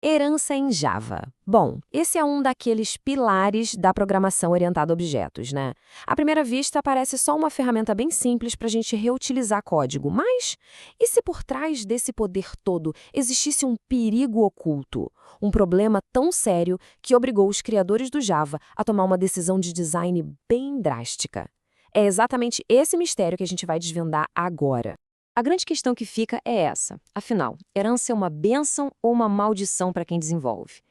Herança em Java. Bom, esse é um daqueles pilares da programação orientada a objetos, né? À primeira vista, parece só uma ferramenta bem simples para a gente reutilizar código, mas e se por trás desse poder todo existisse um perigo oculto? Um problema tão sério que obrigou os criadores do Java a tomar uma decisão de design bem drástica. É exatamente esse mistério que a gente vai desvendar agora. A grande questão que fica é essa. Afinal, herança é uma bênção ou uma maldição para quem desenvolve?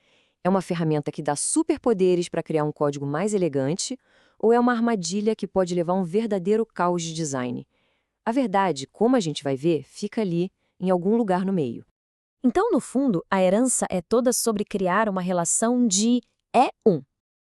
É uma ferramenta que dá superpoderes para criar um código mais elegante ou é uma armadilha que pode levar a um verdadeiro caos de design? A verdade, como a gente vai ver, fica ali, em algum lugar no meio. Então, no fundo, a herança é toda sobre criar uma relação de é um.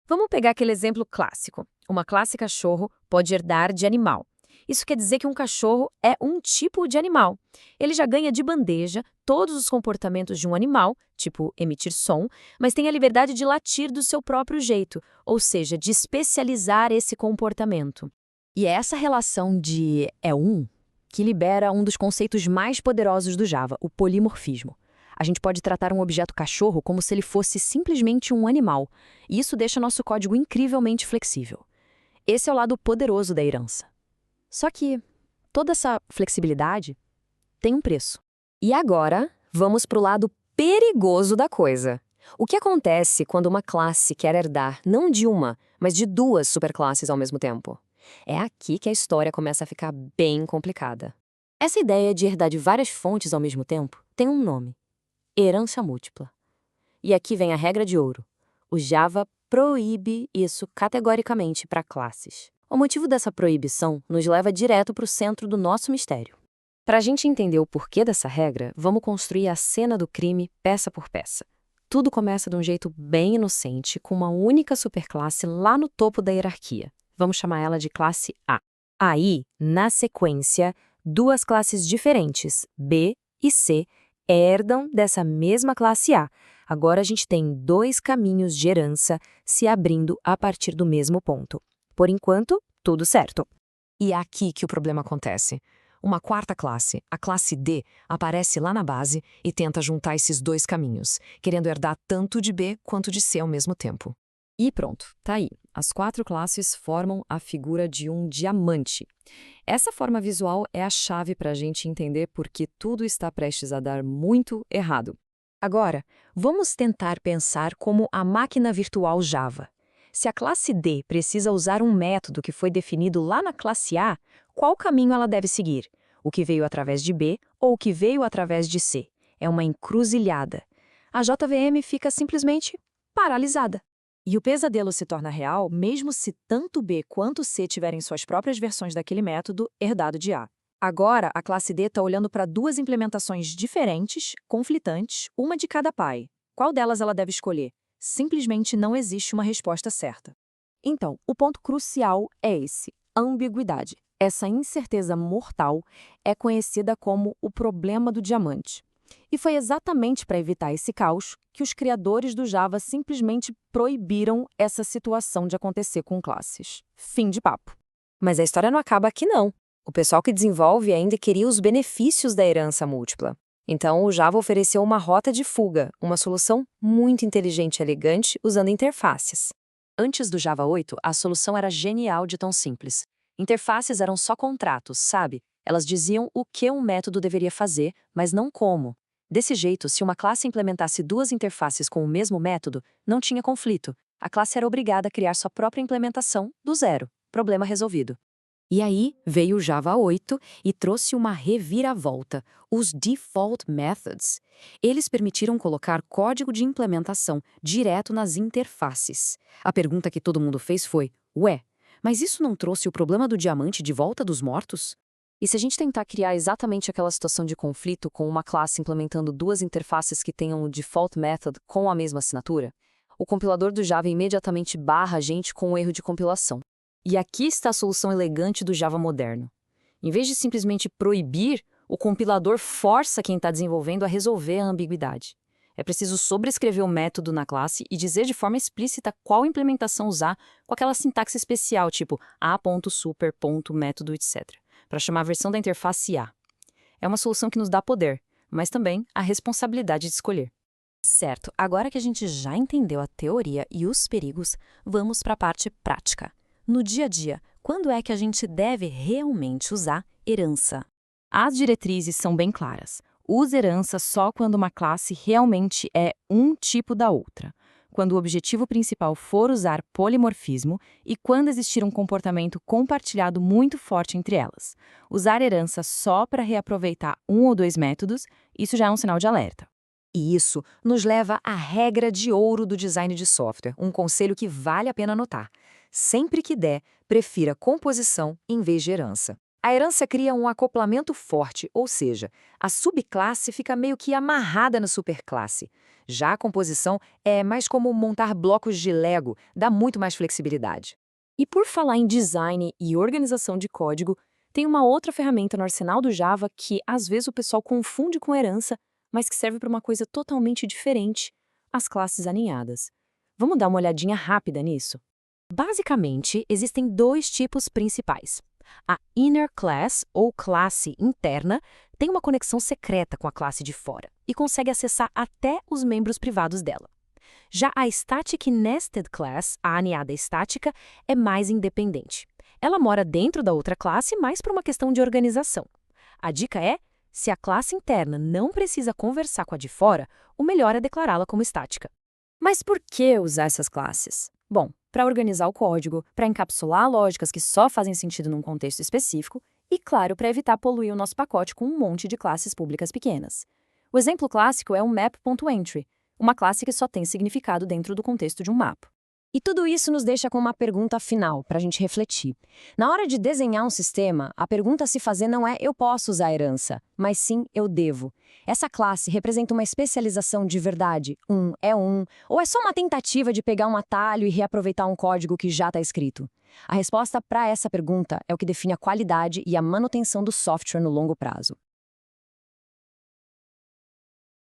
Vamos pegar aquele exemplo clássico. Uma classe cachorro pode herdar de animal. Isso quer dizer que um cachorro é um tipo de animal. Ele já ganha de bandeja todos os comportamentos de um animal, tipo emitir som, mas tem a liberdade de latir do seu próprio jeito, ou seja, de especializar esse comportamento. E é essa relação de é um que libera um dos conceitos mais poderosos do Java, o polimorfismo. A gente pode tratar um objeto cachorro como se ele fosse simplesmente um animal, e isso deixa nosso código incrivelmente flexível. Esse é o lado poderoso da herança. Só que toda essa flexibilidade tem um preço. E agora, vamos para o lado perigoso da coisa. O que acontece quando uma classe quer herdar não de uma, mas de duas superclasses ao mesmo tempo? É aqui que a história começa a ficar bem complicada. Essa ideia de herdar de várias fontes ao mesmo tempo tem um nome: herança múltipla. E aqui vem a regra de ouro. O Java proíbe isso categoricamente para classes. O motivo dessa proibição nos leva direto para o centro do nosso mistério. Para a gente entender o porquê dessa regra, vamos construir a cena do crime peça por peça. Tudo começa de um jeito bem inocente, com uma única superclasse lá no topo da hierarquia. Vamos chamar ela de classe A. Aí, na sequência, duas classes diferentes, B e C, herdam dessa mesma classe A. Agora a gente tem dois caminhos de herança se abrindo a partir do mesmo ponto. Por enquanto, tudo certo. E é aqui que o problema acontece. Uma quarta classe, a classe D, aparece lá na base e tenta juntar esses dois caminhos, querendo herdar tanto de B quanto de C ao mesmo tempo. E pronto, tá aí. As quatro classes formam a figura de um diamante. Essa forma visual é a chave para a gente entender por que tudo está prestes a dar muito errado. Agora, vamos tentar pensar como a máquina virtual Java. Se a classe D precisa usar um método que foi definido lá na classe A, qual caminho ela deve seguir? O que veio através de B ou o que veio através de C? É uma encruzilhada. A JVM fica simplesmente paralisada. E o pesadelo se torna real mesmo se tanto B quanto C tiverem suas próprias versões daquele método herdado de A. Agora, a classe D está olhando para duas implementações diferentes, conflitantes, uma de cada pai. Qual delas ela deve escolher? Simplesmente não existe uma resposta certa. Então, o ponto crucial é esse: a ambiguidade. Essa incerteza mortal é conhecida como o problema do diamante. E foi exatamente para evitar esse caos que os criadores do Java simplesmente proibiram essa situação de acontecer com classes. Fim de papo. Mas a história não acaba aqui, não. O pessoal que desenvolve ainda queria os benefícios da herança múltipla. Então, o Java ofereceu uma rota de fuga, uma solução muito inteligente e elegante usando interfaces. Antes do Java 8, a solução era genial de tão simples. Interfaces eram só contratos, sabe? Elas diziam o que um método deveria fazer, mas não como. Desse jeito, se uma classe implementasse duas interfaces com o mesmo método, não tinha conflito. A classe era obrigada a criar sua própria implementação do zero. Problema resolvido. E aí veio o Java 8 e trouxe uma reviravolta, os Default Methods. Eles permitiram colocar código de implementação direto nas interfaces. A pergunta que todo mundo fez foi: ué, mas isso não trouxe o problema do diamante de volta dos mortos? E se a gente tentar criar exatamente aquela situação de conflito com uma classe implementando duas interfaces que tenham o Default Method com a mesma assinatura? O compilador do Java imediatamente barra a gente com um erro de compilação. E aqui está a solução elegante do Java moderno. Em vez de simplesmente proibir, o compilador força quem está desenvolvendo a resolver a ambiguidade. É preciso sobrescrever o método na classe e dizer de forma explícita qual implementação usar com aquela sintaxe especial, tipo a.super.método, etc., para chamar a versão da interface A. É uma solução que nos dá poder, mas também a responsabilidade de escolher. Certo, agora que a gente já entendeu a teoria e os perigos, vamos para a parte prática. No dia a dia, quando é que a gente deve realmente usar herança? As diretrizes são bem claras. Use herança só quando uma classe realmente é um tipo da outra, quando o objetivo principal for usar polimorfismo e quando existir um comportamento compartilhado muito forte entre elas. Usar herança só para reaproveitar um ou dois métodos, isso já é um sinal de alerta. E isso nos leva à regra de ouro do design de software, um conselho que vale a pena anotar. Sempre que der, prefira composição em vez de herança. A herança cria um acoplamento forte, ou seja, a subclasse fica meio que amarrada na superclasse. Já a composição é mais como montar blocos de Lego, dá muito mais flexibilidade. E por falar em design e organização de código, tem uma outra ferramenta no arsenal do Java que às vezes o pessoal confunde com herança, mas que serve para uma coisa totalmente diferente: as classes aninhadas. Vamos dar uma olhadinha rápida nisso? Basicamente, existem dois tipos principais. A inner class, ou classe interna, tem uma conexão secreta com a classe de fora e consegue acessar até os membros privados dela. Já a Static Nested Class, a aninhada estática, é mais independente. Ela mora dentro da outra classe, mais por uma questão de organização. A dica é: se a classe interna não precisa conversar com a de fora, o melhor é declará-la como estática. Mas por que usar essas classes? Bom, para organizar o código, para encapsular lógicas que só fazem sentido num contexto específico e, claro, para evitar poluir o nosso pacote com um monte de classes públicas pequenas. O exemplo clássico é o map.entry, uma classe que só tem significado dentro do contexto de um mapa. E tudo isso nos deixa com uma pergunta final, para a gente refletir. Na hora de desenhar um sistema, a pergunta a se fazer não é eu posso usar a herança, mas sim eu devo. Essa classe representa uma especialização de verdade, ou é só uma tentativa de pegar um atalho e reaproveitar um código que já está escrito? A resposta para essa pergunta é o que define a qualidade e a manutenção do software no longo prazo.